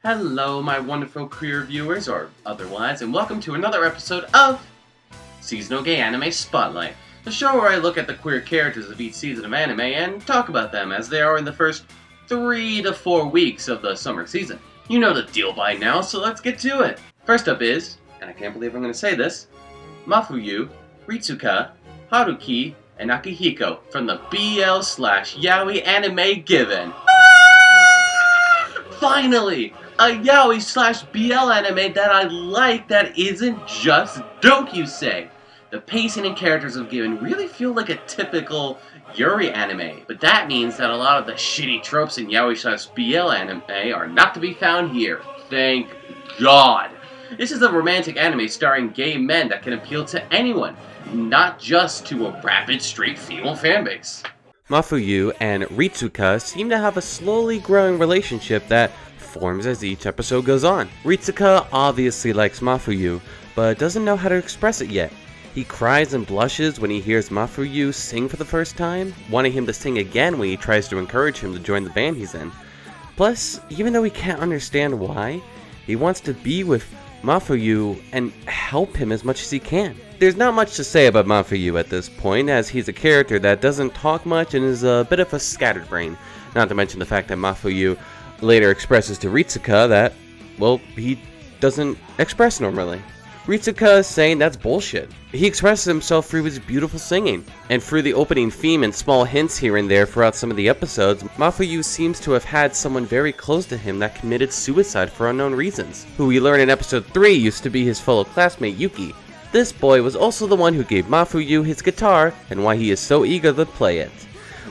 Hello, my wonderful queer viewers, or otherwise, and welcome to another episode of Seasonal Gay Anime Spotlight, the show where I look at the queer characters of each season of anime and talk about them as they are in the first 3 to 4 weeks of the summer season. You know the deal by now, so let's get to it. First up is, and I can't believe I'm going to say this, Mafuyu, Ritsuka, Haruki, and Akihiko from the BL/Yaoi anime Given. Finally! A yaoi/BL anime that I like that isn't just dokusei. The pacing and characters of Given really feel like a typical Yuri anime, but that means that a lot of the shitty tropes in yaoi/BL anime are not to be found here. Thank God! This is a romantic anime starring gay men that can appeal to anyone, not just to a rabid straight female fanbase. Mafuyu and Ritsuka seem to have a slowly growing relationship that forms as each episode goes on. Ritsuka obviously likes Mafuyu, but doesn't know how to express it yet. He cries and blushes when he hears Mafuyu sing for the first time, wanting him to sing again when he tries to encourage him to join the band he's in. Plus, even though he can't understand why, he wants to be with Mafuyu and help him as much as he can. There's not much to say about Mafuyu at this point, as he's a character that doesn't talk much and is a bit of a scatterbrain, not to mention the fact that Mafuyu later expresses to Ritsuka that, well, he doesn't express normally. Ritsuka is saying that's bullshit. He expresses himself through his beautiful singing, and through the opening theme and small hints here and there throughout some of the episodes, Mafuyu seems to have had someone very close to him that committed suicide for unknown reasons, who we learn in episode 3 used to be his fellow classmate Yuki. This boy was also the one who gave Mafuyu his guitar, and why he is so eager to play it.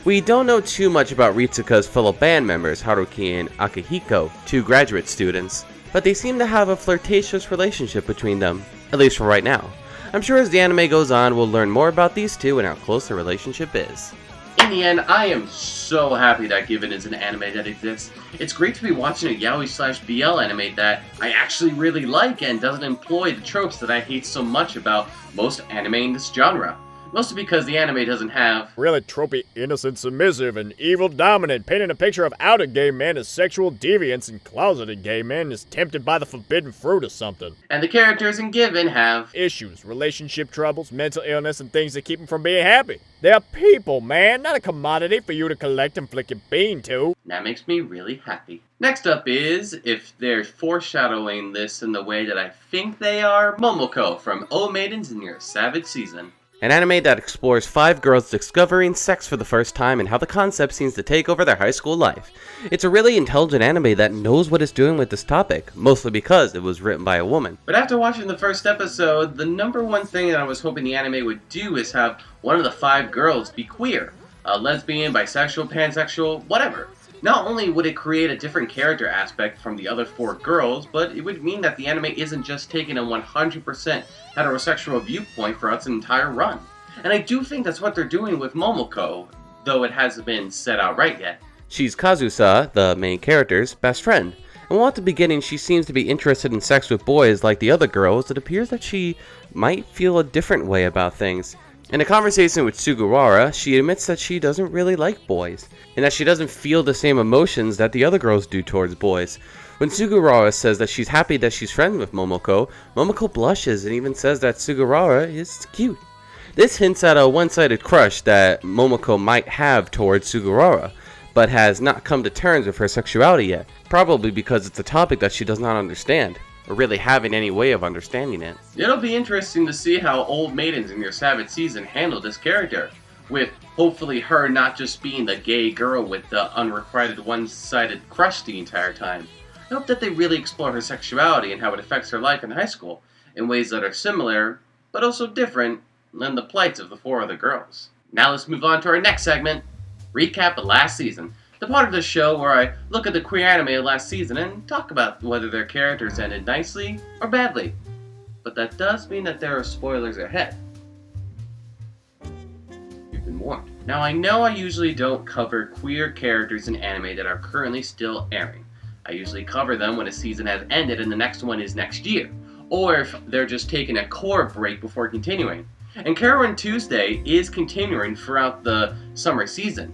We don't know too much about Ritsuka's fellow band members, Haruki and Akihiko, two graduate students, but they seem to have a flirtatious relationship between them, at least for right now. I'm sure as the anime goes on, we'll learn more about these two and how close their relationship is. In the end, I am so happy that Given is an anime that exists. It's great to be watching a yaoi/BL anime that I actually really like and doesn't employ the tropes that I hate so much about most anime in this genre. Mostly because the anime doesn't have really tropey, innocent, submissive, and evil dominant, painting a picture of outed gay men as sexual deviants and closeted gay men as tempted by the forbidden fruit or something. And the characters in Given have issues, relationship troubles, mental illness, and things that keep them from being happy. They're people, man, not a commodity for you to collect and flick your bean to. That makes me really happy. Next up is, if they're foreshadowing this in the way that I think they are, Momoko from O Maidens in Your Savage Season. An anime that explores 5 girls discovering sex for the first time and how the concept seems to take over their high school life. It's a really intelligent anime that knows what it's doing with this topic, mostly because it was written by a woman. But after watching the first episode, the number one thing that I was hoping the anime would do is have one of the 5 girls be queer. Lesbian, bisexual, pansexual, whatever. Not only would it create a different character aspect from the other 4 girls, but it would mean that the anime isn't just taking a 100% heterosexual viewpoint for its entire run. And I do think that's what they're doing with Momoko, though it hasn't been set out right yet. She's Kazusa, the main character's best friend, and while at the beginning she seems to be interested in sex with boys like the other girls, it appears that she might feel a different way about things. In a conversation with Sugawara, she admits that she doesn't really like boys, and that she doesn't feel the same emotions that the other girls do towards boys. When Sugawara says that she's happy that she's friends with Momoko, Momoko blushes and even says that Sugawara is cute. This hints at a one-sided crush that Momoko might have towards Sugawara, but has not come to terms with her sexuality yet, probably because it's a topic that she does not understand, or really having any way of understanding it. It'll be interesting to see how Old Maidens in Your Savage Season handle this character, with hopefully her not just being the gay girl with the unrequited one-sided crush the entire time. I hope that they really explore her sexuality and how it affects her life in high school, in ways that are similar, but also different, than the plights of the 4 other girls. Now let's move on to our next segment, Recap of Last Season. The part of the show where I look at the queer anime of last season and talk about whether their characters ended nicely or badly. But that does mean that there are spoilers ahead. You've been warned. Now I know I usually don't cover queer characters in anime that are currently still airing. I usually cover them when a season has ended and the next one is next year, or if they're just taking a core break before continuing. And Karen Tuesday is continuing throughout the summer season.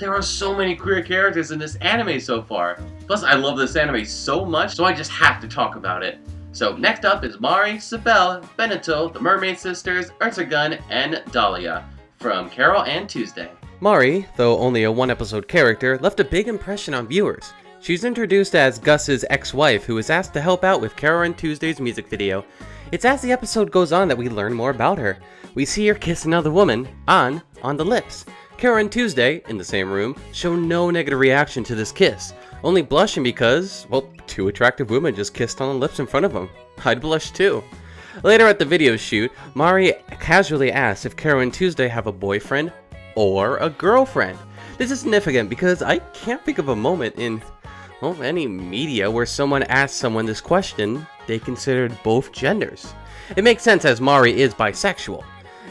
there are so many queer characters in this anime so far. Plus, I love this anime so much, so I just have to talk about it. So next up is Mari, Sibel, Benito, the Mermaid Sisters, Erzagun, and Dahlia from Carol and Tuesday. Mari, though only a one-episode character, left a big impression on viewers. She's introduced as Gus's ex-wife who was asked to help out with Carol and Tuesday's music video. It's as the episode goes on that we learn more about her. We see her kiss another woman, on the lips. Carol and Tuesday, in the same room, show no negative reaction to this kiss, only blushing because, well, two attractive women just kissed on the lips in front of them. I'd blush too. Later at the video shoot, Mari casually asks if Carol and Tuesday have a boyfriend or a girlfriend. This is significant because I can't think of a moment in, well, any media where someone asks someone this question they considered both genders. It makes sense as Mari is bisexual.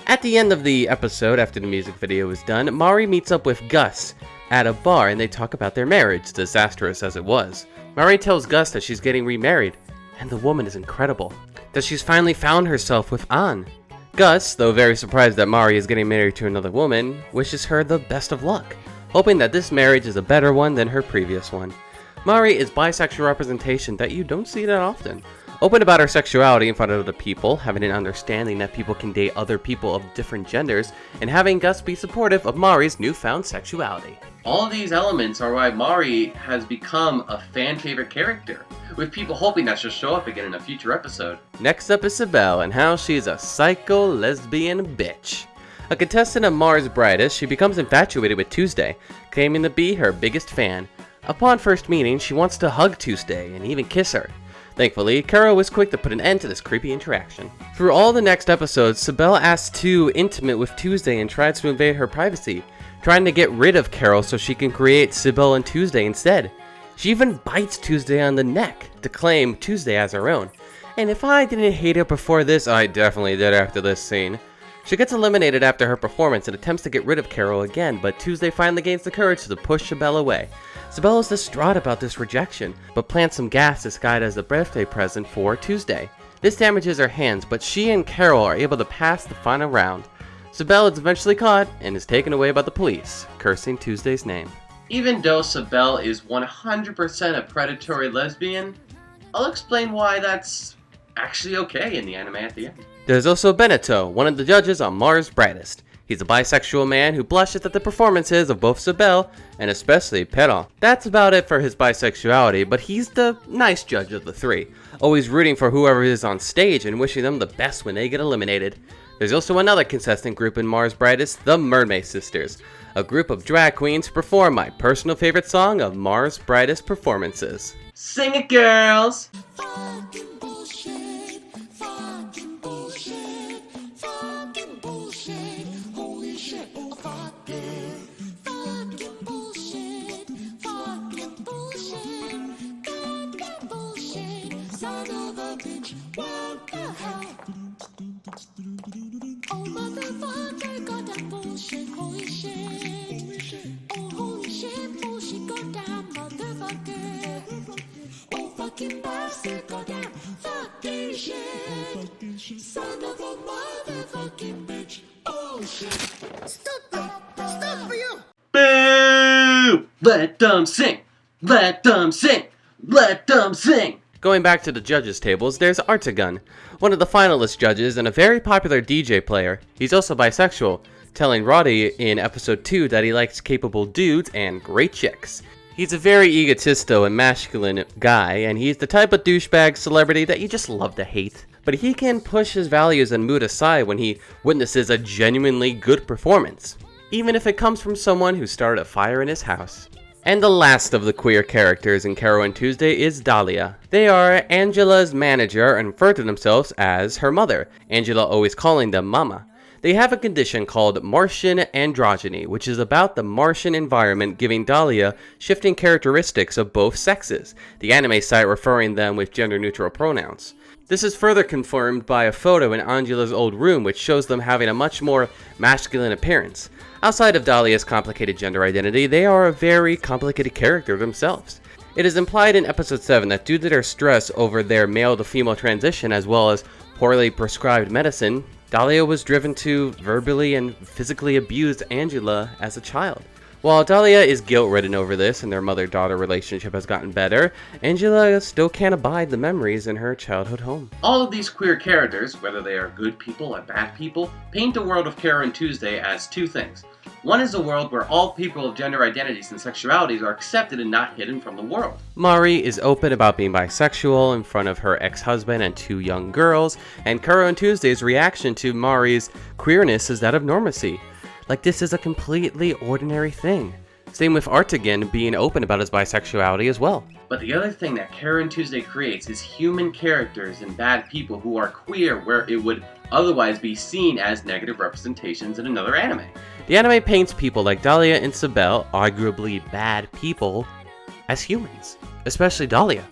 At the end of the episode, after the music video is done, Mari meets up with Gus at a bar and they talk about their marriage, disastrous as it was. Mari tells Gus that she's getting remarried, and the woman is incredible, that she's finally found herself with An. Gus, though very surprised that Mari is getting married to another woman, wishes her the best of luck, hoping that this marriage is a better one than her previous one. Mari is bisexual representation that you don't see that often. Open about her sexuality in front of other people, having an understanding that people can date other people of different genders, and having Gus be supportive of Mari's newfound sexuality. All of these elements are why Mari has become a fan favorite character, with people hoping that she'll show up again in a future episode. Next up is Sibel and how she's a psycho lesbian bitch. A contestant of Mars Brightest, she becomes infatuated with Tuesday, claiming to be her biggest fan. Upon first meeting, she wants to hug Tuesday and even kiss her. Thankfully, Carol was quick to put an end to this creepy interaction. Through all the next episodes, Sibel asks too intimate with Tuesday and tries to invade her privacy, trying to get rid of Carol so she can create Sibel and Tuesday instead. She even bites Tuesday on the neck to claim Tuesday as her own. And if I didn't hate her before this, I definitely did after this scene. She gets eliminated after her performance and attempts to get rid of Carol again, but Tuesday finally gains the courage to push Sibel away. Sibel is distraught about this rejection, but plants some gas disguised as a birthday present for Tuesday. This damages her hands, but she and Carol are able to pass the final round. Sibel is eventually caught and is taken away by the police, cursing Tuesday's name. Even though Sibel is 100% a predatory lesbian, I'll explain why that's actually okay in the anime at the end. There's also Benito, one of the judges on Mars Brightest. He's a bisexual man who blushes at the performances of both Sibel and especially Perron. That's about it for his bisexuality, but he's the nice judge of the three, always rooting for whoever is on stage and wishing them the best when they get eliminated. There's also another contestant group in Mars Brightest, the Mermaid Sisters, a group of drag queens who perform my personal favorite song of Mars Brightest performances. Sing it, girls! Oh motherfucker, goddamn bullshit, holy shit. Oh holy shit, bullshit, goddamn motherfucker. Oh fucking bastard, goddamn fucking shit. Son of a motherfucking bitch. Oh shit. Stop for you. Boo! Let them sing! Let them sing! Let them sing! Going back to the judges' tables, there's Erzagun, one of the finalist judges and a very popular DJ player. He's also bisexual, telling Roddy in episode 2 that he likes capable dudes and great chicks. He's a very egotistical and masculine guy, and he's the type of douchebag celebrity that you just love to hate. But he can push his values and mood aside when he witnesses a genuinely good performance, even if it comes from someone who started a fire in his house. And the last of the queer characters in Carol and Tuesday is Dahlia. They are Angela's manager and refer to themselves as her mother, Angela always calling them Mama. They have a condition called Martian androgyny, which is about the Martian environment giving Dahlia shifting characteristics of both sexes, the anime site referring them with gender-neutral pronouns. This is further confirmed by a photo in Angela's old room which shows them having a much more masculine appearance. Outside of Dahlia's complicated gender identity, they are a very complicated character themselves. It is implied in episode 7 that due to their stress over their male to female transition as well as poorly prescribed medicine, Dahlia was driven to verbally and physically abuse Angela as a child. While Dahlia is guilt-ridden over this and their mother-daughter relationship has gotten better, Angela still can't abide the memories in her childhood home. All of these queer characters, whether they are good people or bad people, paint the world of Kara and Tuesday as two things. One is a world where all people of gender identities and sexualities are accepted and not hidden from the world. Mari is open about being bisexual in front of her ex-husband and two young girls, and Kara and Tuesday's reaction to Mari's queerness is that of normacy. Like this is a completely ordinary thing. Same with Artigan being open about his bisexuality as well. But the other thing that Kara and Tuesday creates is human characters and bad people who are queer where it would otherwise be seen as negative representations in another anime. The anime paints people like Dahlia and Sibel, arguably bad people, as humans, especially Dahlia.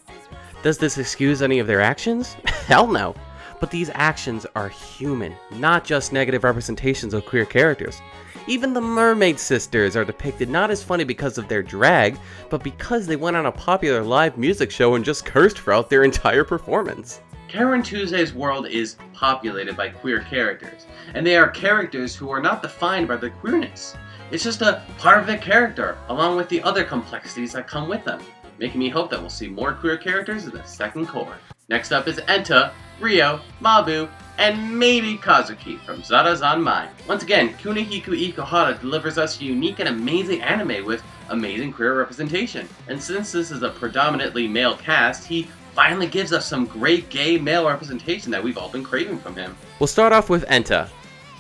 Does this excuse any of their actions? Hell no. But these actions are human, not just negative representations of queer characters. Even the Mermaid Sisters are depicted not as funny because of their drag, but because they went on a popular live music show and just cursed throughout their entire performance. Kara and Tuesday's world is populated by queer characters, and they are characters who are not defined by their queerness. It's just a part of their character, along with the other complexities that come with them, making me hope that we'll see more queer characters in the second core. Next up is Enta, Ryo, Mabu, and maybe Kazuki from Zara-Zanmai. Once again, Kunihiko Ikuhara delivers us a unique and amazing anime with amazing queer representation. And since this is a predominantly male cast, he finally gives us some great gay male representation that we've all been craving from him. We'll start off with Enta.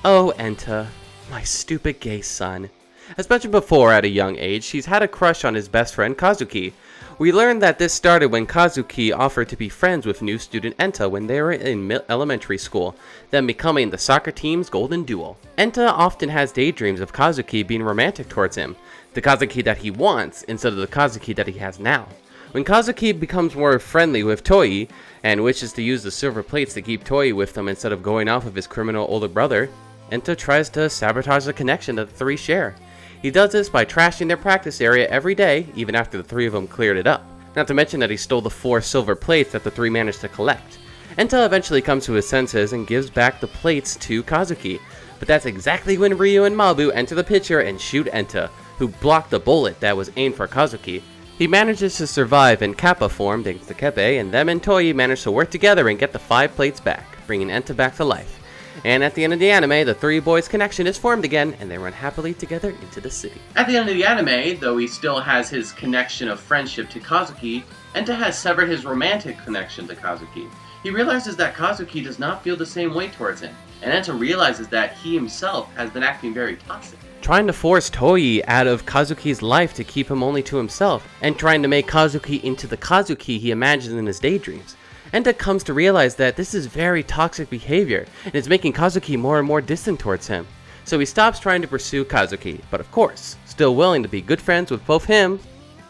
Oh, Enta, my stupid gay son. As mentioned before, at a young age, she's had a crush on his best friend Kazuki. We learned that this started when Kazuki offered to be friends with new student Enta when they were in elementary school, then becoming the soccer team's golden duo. Enta often has daydreams of Kazuki being romantic towards him, the Kazuki that he wants instead of the Kazuki that he has now. When Kazuki becomes more friendly with Toei, and wishes to use the silver plates to keep Toei with them instead of going off of his criminal older brother, Enta tries to sabotage the connection that the three share. He does this by trashing their practice area every day, even after the three of them cleared it up. Not to mention that he stole the 4 silver plates that the three managed to collect. Enta eventually comes to his senses and gives back the plates to Kazuki, but that's exactly when Ryo and Mabu enter the picture and shoot Enta, who blocked the bullet that was aimed for Kazuki. He manages to survive in Kappa form thanks to Keppe, and them and Toei manage to work together and get the 5 plates back, bringing Enta back to life. And at the end of the anime, the three boys' connection is formed again, and they run happily together into the city. At the end of the anime, though he still has his connection of friendship to Kazuki, Enta has severed his romantic connection to Kazuki. He realizes that Kazuki does not feel the same way towards him, and Enta realizes that he himself has been acting very toxic. Trying to force Toei out of Kazuki's life to keep him only to himself, and trying to make Kazuki into the Kazuki he imagines in his daydreams. Enta comes to realize that this is very toxic behavior, and it's making Kazuki more and more distant towards him. So he stops trying to pursue Kazuki, but of course, still willing to be good friends with both him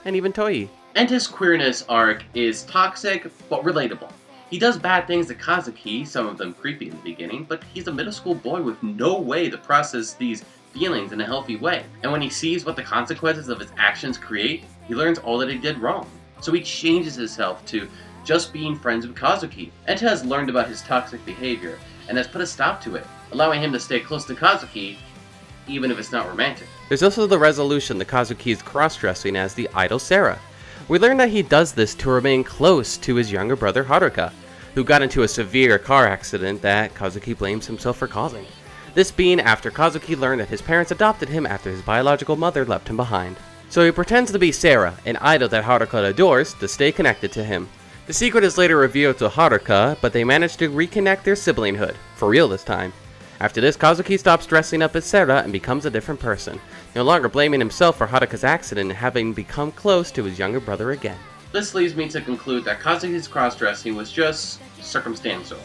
and even Toei. Enta's queerness arc is toxic, but relatable. He does bad things to Kazuki, some of them creepy in the beginning, but he's a middle school boy with no way to process these feelings in a healthy way. And when he sees what the consequences of his actions create, he learns all that he did wrong. So he changes himself to just being friends with Kazuki. Enta has learned about his toxic behavior and has put a stop to it, allowing him to stay close to Kazuki, even if it's not romantic. There's also the resolution to Kazuki's cross-dressing as the idol Sarah. We learn that he does this to remain close to his younger brother Haruka, who got into a severe car accident that Kazuki blames himself for causing. This being after Kazuki learned that his parents adopted him after his biological mother left him behind. So he pretends to be Sarah, an idol that Haruka adores, to stay connected to him. The secret is later revealed to Haruka, but they manage to reconnect their siblinghood, for real this time. After this, Kazuki stops dressing up as Sarah and becomes a different person, no longer blaming himself for Haruka's accident and having become close to his younger brother again. This leads me to conclude that Kazuki's cross-dressing was just circumstantial,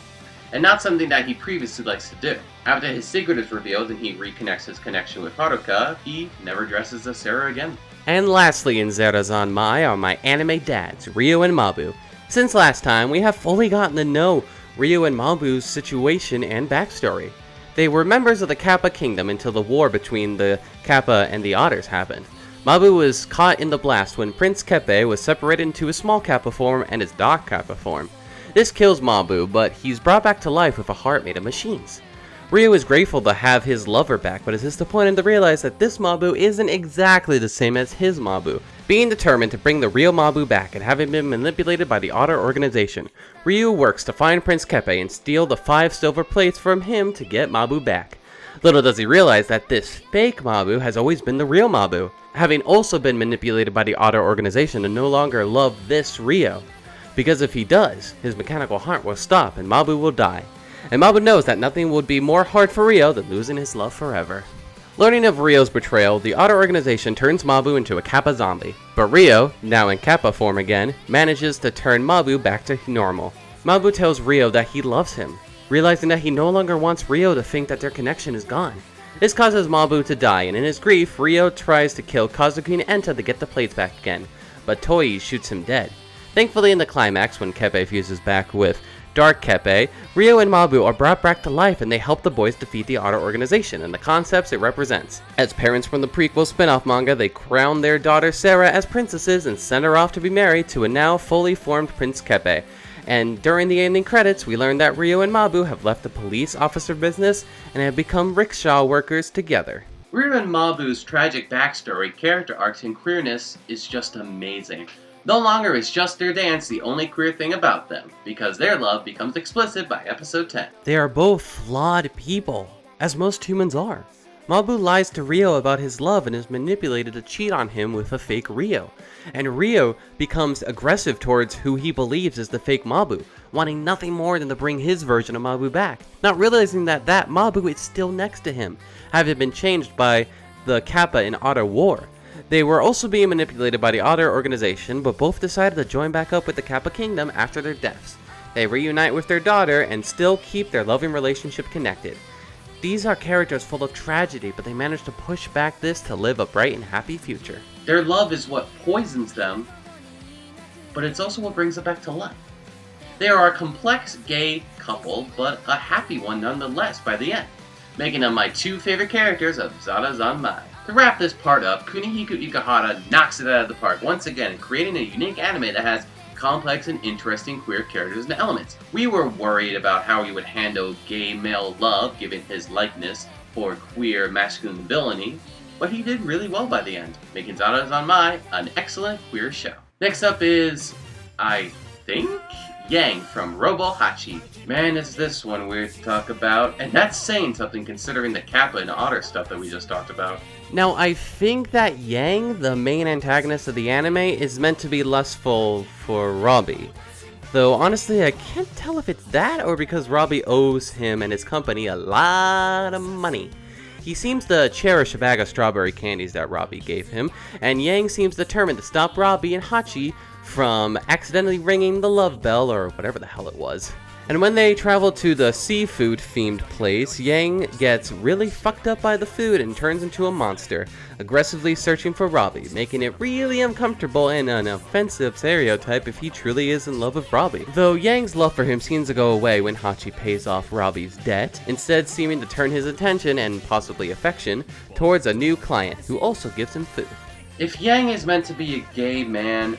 and not something that he previously likes to do. After his secret is revealed and he reconnects his connection with Haruka, he never dresses as Sarah again. And lastly in Zara-Zanmai are my anime dads, Ryo and Mabu. Since last time, we have fully gotten to know Ryo and Mabu's situation and backstory. They were members of the Kappa Kingdom until the war between the Kappa and the Otters happened. Mabu was caught in the blast when Prince Keppe was separated into his small Kappa form and his dark Kappa form. This kills Mabu, but he's brought back to life with a heart made of machines. Ryo is grateful to have his lover back, but is disappointed to realize that this Mabu isn't exactly the same as his Mabu. Being determined to bring the real Mabu back and having been manipulated by the Otter organization, Ryo works to find Prince Keppe and steal the 5 silver plates from him to get Mabu back. Little does he realize that this fake Mabu has always been the real Mabu, having also been manipulated by the Otter organization to no longer love this Ryo. Because if he does, his mechanical heart will stop and Mabu will die. And Mabu knows that nothing would be more hard for Ryo than losing his love forever. Learning of Ryo's betrayal, the Otter organization turns Mabu into a Kappa zombie. But Ryo, now in Kappa form again, manages to turn Mabu back to normal. Mabu tells Ryo that he loves him, realizing that he no longer wants Ryo to think that their connection is gone. This causes Mabu to die, and in his grief, Ryo tries to kill Kazuki and Enta to get the plates back again, but Toei shoots him dead. Thankfully, in the climax, when Keppe fuses back with Dark Keppe, Ryo and Mabu are brought back to life and they help the boys defeat the Otter organization and the concepts it represents. As parents from the prequel spin-off manga, they crown their daughter Sarah as princesses and send her off to be married to a now fully formed Prince Keppe. And during the ending credits, we learn that Ryo and Mabu have left the police officer business and have become rickshaw workers together. Ryo and Mabu's tragic backstory, character arcs, and queerness is just amazing. No longer is just their dance the only queer thing about them, because their love becomes explicit by episode 10. They are both flawed people, as most humans are. Mabu lies to Ryo about his love and is manipulated to cheat on him with a fake Ryo. And Ryo becomes aggressive towards who he believes is the fake Mabu, wanting nothing more than to bring his version of Mabu back, not realizing that that Mabu is still next to him, having been changed by the Kappa in Otter War. They were also being manipulated by the Otter organization, but both decided to join back up with the Kappa Kingdom after their deaths. They reunite with their daughter and still keep their loving relationship connected. These are characters full of tragedy, but they manage to push back this to live a bright and happy future. Their love is what poisons them, but it's also what brings it back to life. They are a complex gay couple, but a happy one nonetheless by the end, making them my 2 favorite characters of Zara Zanmai. To wrap this part up, Kunihiko Ikuhara knocks it out of the park once again, creating a unique anime that has complex and interesting queer characters and elements. We were worried about how he would handle gay male love given his likeness for queer masculine villainy, but he did really well by the end, making Zara Zanmai an excellent queer show. Next up is, I think, Yang from Robo Hachi. Man, is this one weird to talk about, and that's saying something considering the Kappa and Otter stuff that we just talked about. Now, I think that Yang, the main antagonist of the anime, is meant to be lustful for Robbie. Though, honestly, I can't tell if it's that or because Robbie owes him and his company a lot of money. He seems to cherish a bag of strawberry candies that Robbie gave him, and Yang seems determined to stop Robbie and Hachi from accidentally ringing the love bell or whatever the hell it was. And when they travel to the seafood themed place, Yang gets really fucked up by the food and turns into a monster, aggressively searching for Robbie, making it really uncomfortable and an offensive stereotype if he truly is in love with Robbie. Though Yang's love for him seems to go away when Hachi pays off Robbie's debt, instead seeming to turn his attention and possibly affection towards a new client who also gives him food. If Yang is meant to be a gay man,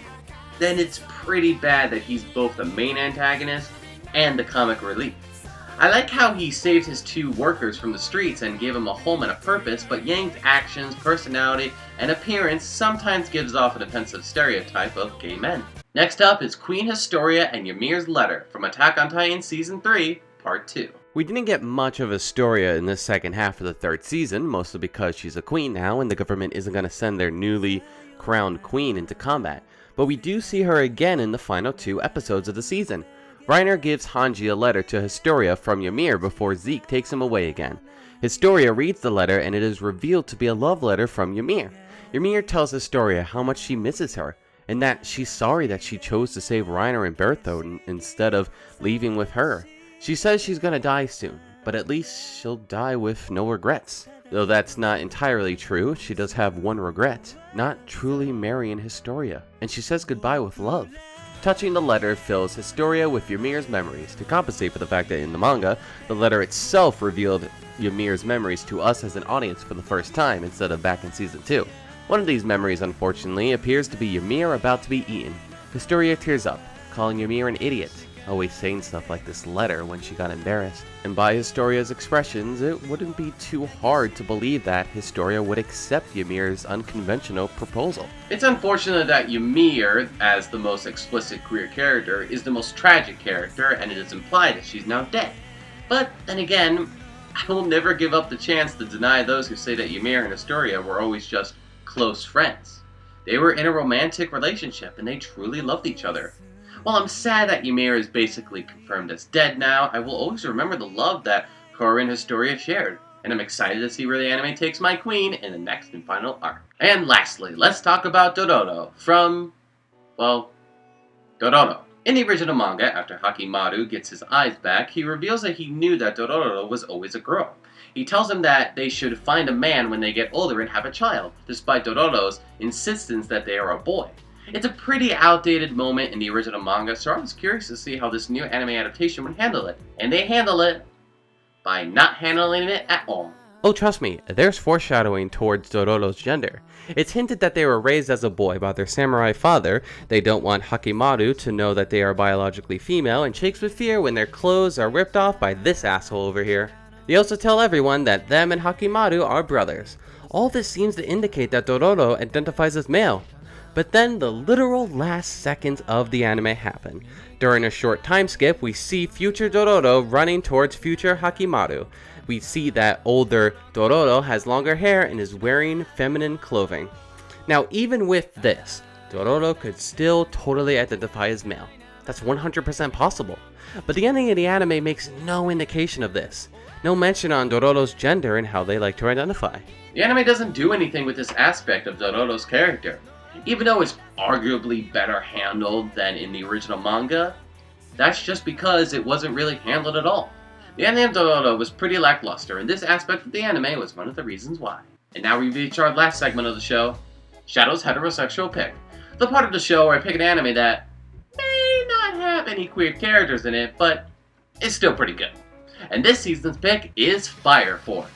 then it's pretty bad that he's both the main antagonist and the comic relief. I like how he saved his 2 workers from the streets and gave them a home and a purpose, but Yang's actions, personality, and appearance sometimes gives off an offensive stereotype of gay men. Next up is Queen Historia and Ymir's Letter from Attack on Titan Season 3, Part 2. We didn't get much of Historia in the second half of the 3rd season, mostly because she's a queen now and the government isn't going to send their newly crowned queen into combat. But we do see her again in the final 2 episodes of the season. Reiner gives Hanji a letter to Historia from Ymir before Zeke takes him away again. Historia reads the letter and it is revealed to be a love letter from Ymir. Ymir tells Historia how much she misses her, and that she's sorry that she chose to save Reiner and Berthold instead of leaving with her. She says she's gonna die soon, but at least she'll die with no regrets. Though that's not entirely true, she does have one regret, not truly marrying Historia, and she says goodbye with love. Touching the letter fills Historia with Ymir's memories, to compensate for the fact that in the manga, the letter itself revealed Ymir's memories to us as an audience for the first time instead of back in Season 2. One of these memories, unfortunately, appears to be Ymir about to be eaten. Historia tears up, calling Ymir an idiot. always saying stuff like this letter when she got embarrassed. And by Historia's expressions, it wouldn't be too hard to believe that Historia would accept Ymir's unconventional proposal. It's unfortunate that Ymir, as the most explicit queer character, is the most tragic character, and it is implied that she's now dead. But then again, I will never give up the chance to deny those who say that Ymir and Historia were always just close friends. They were in a romantic relationship, and they truly loved each other. While I'm sad that Ymir is basically confirmed as dead now, I will always remember the love that Korra and Historia shared, and I'm excited to see where the anime takes my queen in the next and final arc. And lastly, let's talk about Dororo from, well, Dororo. In the original manga, after Hakimaru gets his eyes back, he reveals that he knew that Dororo was always a girl. He tells him that they should find a man when they get older and have a child, despite Dororo's insistence that they are a boy. It's a pretty outdated moment in the original manga, so I was curious to see how this new anime adaptation would handle it. And they handle it by not handling it at all. Oh, trust me, there's foreshadowing towards Dororo's gender. It's hinted that they were raised as a boy by their samurai father. They don't want Hakimaru to know that they are biologically female, and shakes with fear when their clothes are ripped off by this asshole over here. They also tell everyone that them and Hakimaru are brothers. All this seems to indicate that Dororo identifies as male. But then the literal last seconds of the anime happen. During a short time skip, we see future Dororo running towards future Hakimaru. We see that older Dororo has longer hair and is wearing feminine clothing. Now, even with this, Dororo could still totally identify as male. That's 100% possible. But the ending of the anime makes no indication of this. No mention on Dororo's gender and how they like to identify. The anime doesn't do anything with this aspect of Dororo's character. Even though it's arguably better handled than in the original manga, that's just because it wasn't really handled at all. The ending of Dororo was pretty lackluster, and this aspect of the anime was one of the reasons why. And now we reach our last segment of the show, Shadow's Heterosexual Pick. The part of the show where I pick an anime that may not have any queer characters in it, but is still pretty good. And this season's pick is Fire Force.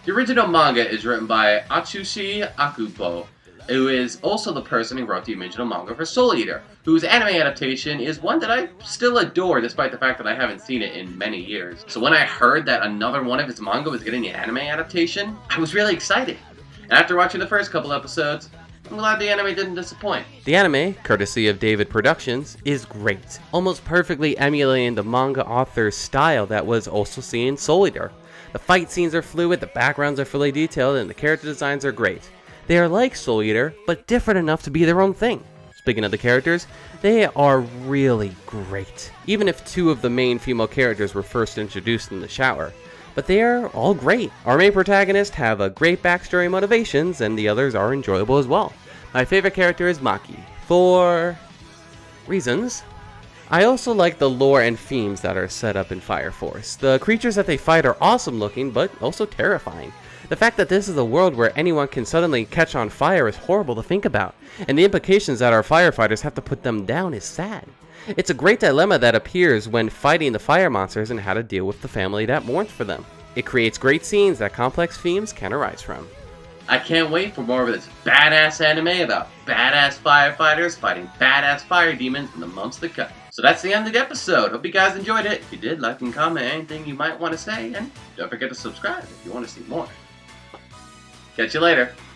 The original manga is written by Atsushi Akubo, who is also the person who wrote the original manga for Soul Eater, whose anime adaptation is one that I still adore despite the fact that I haven't seen it in many years. So when I heard that another one of his manga was getting an anime adaptation, I was really excited. And after watching the first couple episodes, I'm glad the anime didn't disappoint. The anime, courtesy of David Productions, is great, almost perfectly emulating the manga author's style that was also seen in Soul Eater. The fight scenes are fluid, the backgrounds are fully detailed, and the character designs are great. They are like Soul Eater, but different enough to be their own thing. Speaking of the characters, they are really great, even if two of the main female characters were first introduced in the shower. But they are all great. Our main protagonists have a great backstory and motivations, and the others are enjoyable as well. My favorite character is Maki, for reasons. I also like the lore and themes that are set up in Fire Force. The creatures that they fight are awesome looking, but also terrifying. The fact that this is a world where anyone can suddenly catch on fire is horrible to think about, and the implications that our firefighters have to put them down is sad. It's a great dilemma that appears when fighting the fire monsters and how to deal with the family that mourns for them. It creates great scenes that complex themes can arise from. I can't wait for more of this badass anime about badass firefighters fighting badass fire demons in the months to come. So that's the end of the episode. Hope you guys enjoyed it. If you did, like and comment anything you might want to say, and don't forget to subscribe if you want to see more. Catch you later.